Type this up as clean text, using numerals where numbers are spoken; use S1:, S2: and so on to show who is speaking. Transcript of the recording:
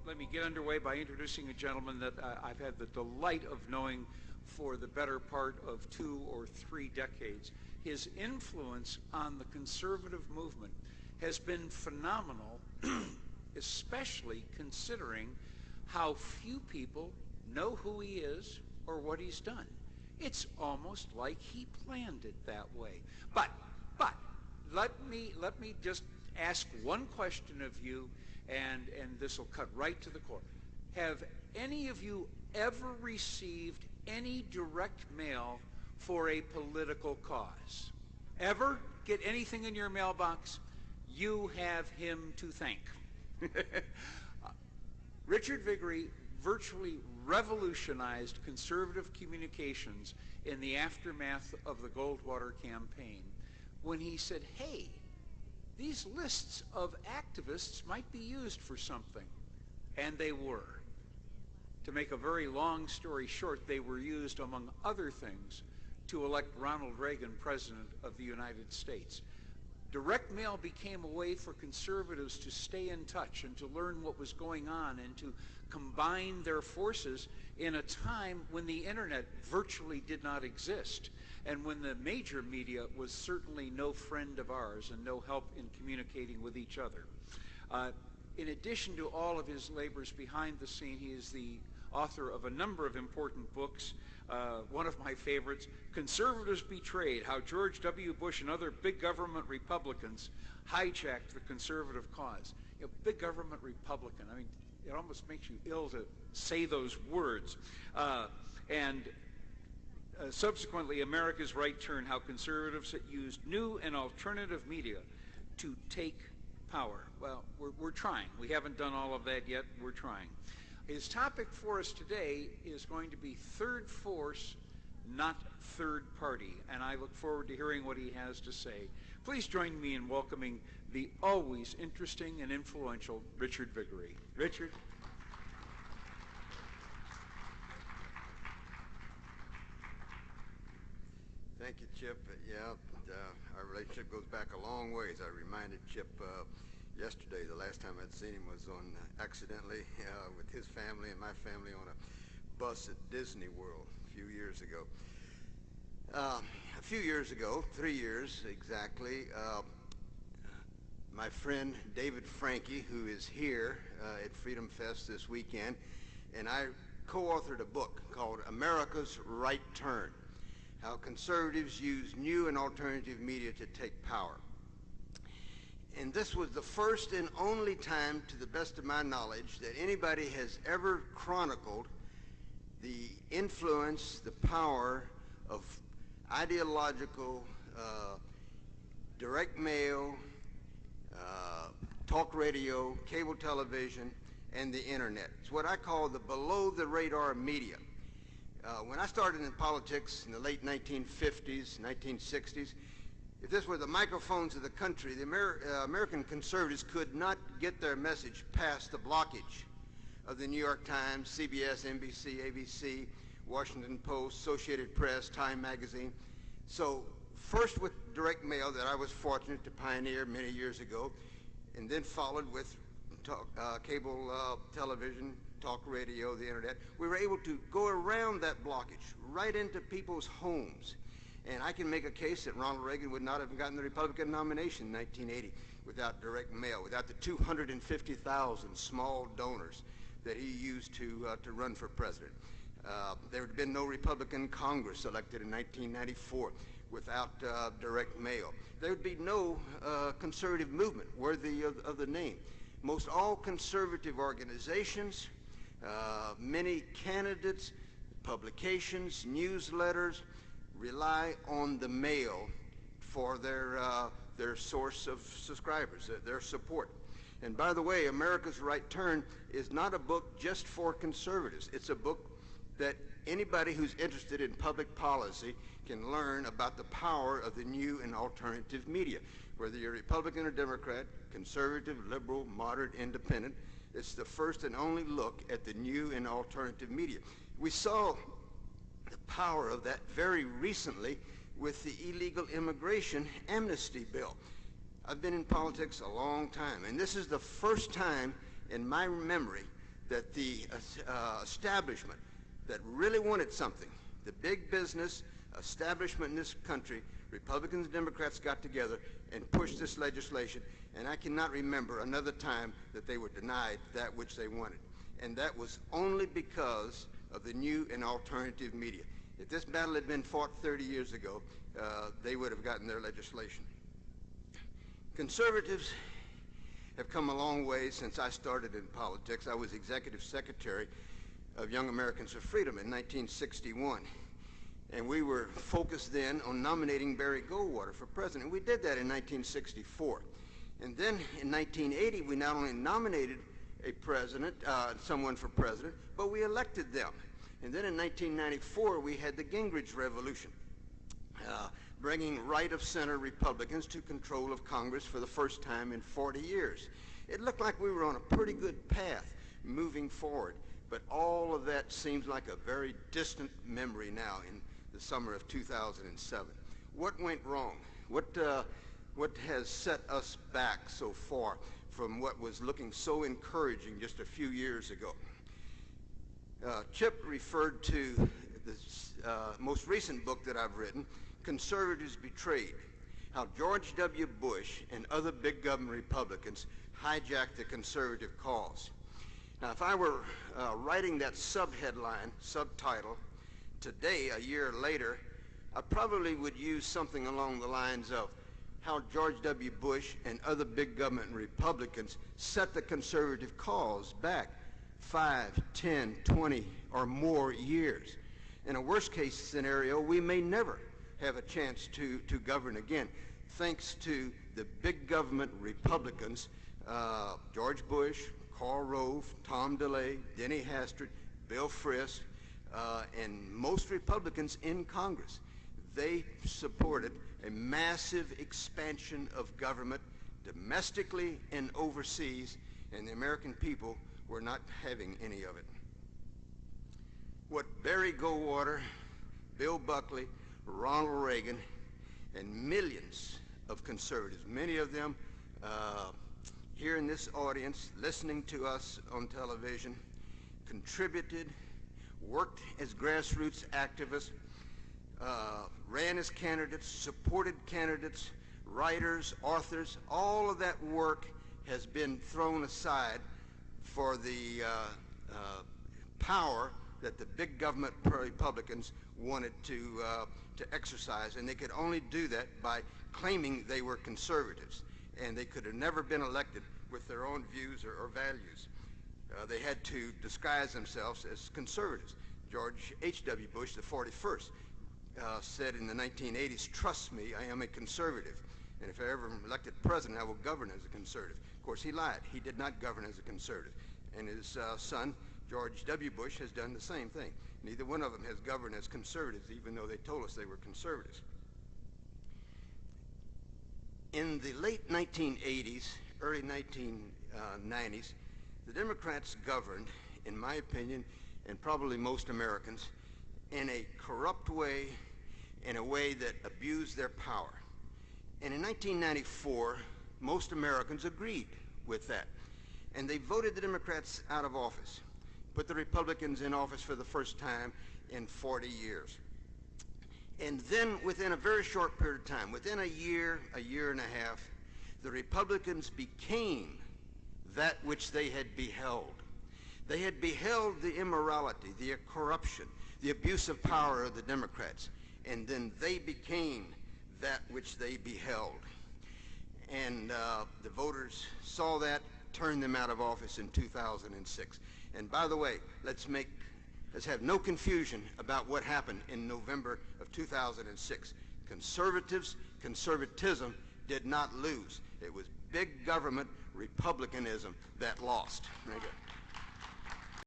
S1: Let me get underway by introducing a gentleman that I've had the delight of knowing for the better part of 2 or 3 decades. His influence on the conservative movement has been phenomenal, especially considering how few people know who he is or what he's done. It's almost like he planned it that way. But let me just ask one question of you, and this will cut right to the core. Have any of you ever received any direct mail for a political cause? Ever get anything in your mailbox? You have him to thank. Richard Viguerie virtually revolutionized conservative communications in the aftermath of the Goldwater campaign when he said, hey, these lists of activists might be used for something. And they were. To make a very long story short, they were used, among other things, to elect Ronald Reagan president of the United States. Direct mail became a way for conservatives to stay in touch and to learn what was going on and to combine their forces in a time when the internet virtually did not exist and when the major media was certainly no friend of ours and no help in communicating with each other. In addition to all of his labors behind the scene, he is the author of a number of important books. One of my favorites, Conservatives Betrayed, How George W. Bush and Other Big Government Republicans Hijacked the Conservative Cause. You know, big government Republican, I mean, it almost makes you ill to say those words. Subsequently, America's Right Turn, How Conservatives Used New and Alternative Media to Take Power. Well, we're trying. We haven't done all of that yet. We're trying. His topic for us today is going to be third force, not third party, and I look forward to hearing what he has to say. Please join me in welcoming the always interesting and influential Richard Viguerie. Richard.
S2: Thank you, Chip. Our relationship goes back a long ways. I reminded Chip yesterday, the last time I'd seen him was on accidentally with his family and my family on a bus at Disney World a few years ago. 3 years exactly, my friend David Franke, who is here at FreedomFest this weekend, and I co-authored a book called America's Right Turn, How Conservatives Use New and Alternative Media to Take Power. And this was the first and only time, to the best of my knowledge, that anybody has ever chronicled the influence, the power of ideological, direct mail, talk radio, cable television, and the internet. It's what I call the below-the-radar media. When I started in politics in the late 1950s, 1960s, if this were the microphones of the country, the American conservatives could not get their message past the blockage of the New York Times, CBS, NBC, ABC, Washington Post, Associated Press, Time Magazine. So first with direct mail that I was fortunate to pioneer many years ago, and then followed with cable television, talk radio, the internet. We were able to go around that blockage right into people's homes. And I can make a case that Ronald Reagan would not have gotten the Republican nomination in 1980 without direct mail, without the 250,000 small donors that he used to run for president. There would have been no Republican Congress elected in 1994 without direct mail. There would be no conservative movement worthy of the name. Most all conservative organizations, many candidates, publications, newsletters, rely on the mail for their source of subscribers, their support. And by the way, America's Right Turn is not a book just for conservatives. It's a book that anybody who's interested in public policy can learn about the power of the new and alternative media. Whether you're Republican or Democrat, conservative, liberal, moderate, independent, it's the first and only look at the new and alternative media. We saw the power of that very recently with the illegal immigration amnesty bill. I've been in politics a long time, and this is the first time in my memory that the establishment that really wanted something, the big business establishment in this country, Republicans and Democrats got together and pushed this legislation, and I cannot remember another time that they were denied that which they wanted. And that was only because of the new and alternative media. If this battle had been fought 30 years ago, they would have gotten their legislation. Conservatives have come a long way since I started in politics. I was executive secretary of Young Americans for Freedom in 1961. And we were focused then on nominating Barry Goldwater for president. We did that in 1964. And then in 1980, we not only nominated a president, someone for president, but we elected them. And then in 1994, we had the Gingrich Revolution, bringing right-of-center Republicans to control of Congress for the first time in 40 years. It looked like we were on a pretty good path moving forward, but all of that seems like a very distant memory now in the summer of 2007. What went wrong? What has set us back so far from what was looking so encouraging just a few years ago? Chip referred to the most recent book that I've written, Conservatives Betrayed, how George W. Bush and other big government Republicans hijacked the conservative cause. Now, if I were writing that subtitle today, a year later, I probably would use something along the lines of how George W. Bush and other big government Republicans set the conservative cause back 5, 10, 20, or more years. In a worst-case scenario, we may never have a chance to govern again, thanks to the big government Republicans, George Bush, Karl Rove, Tom DeLay, Denny Hastert, Bill Frist, and most Republicans in Congress. They supported a massive expansion of government domestically and overseas, and the American people were not having any of it. What Barry Goldwater, Bill Buckley, Ronald Reagan, and millions of conservatives, many of them here in this audience, listening to us on television, contributed, worked as grassroots activists, ran as candidates, supported candidates, writers, authors. All of that work has been thrown aside for the power that the big government Republicans wanted to exercise, and they could only do that by claiming they were conservatives, and they could have never been elected with their own views or values. They had to disguise themselves as conservatives. George H.W. Bush, the 41st, said in the 1980s, "Trust me, I am a conservative, and if I ever am elected president, I will govern as a conservative." Of course, he lied. He did not govern as a conservative. And his son, George W. Bush, has done the same thing. Neither one of them has governed as conservatives, even though they told us they were conservatives. In the late 1980s, early 1990s, the Democrats governed, in my opinion, and probably most Americans, in a corrupt way, in a way that abused their power. And in 1994, most Americans agreed with that. And they voted the Democrats out of office, put the Republicans in office for the first time in 40 years. And then within a very short period of time, within a year and a half, the Republicans became that which they had beheld. They had beheld the immorality, the corruption, the abuse of power of the Democrats, and then they became that which they beheld. And the voters saw that, turned them out of office in 2006. And by the way, let's have no confusion about what happened in November of 2006. Conservatism did not lose. It was big government Republicanism that lost. Thank you.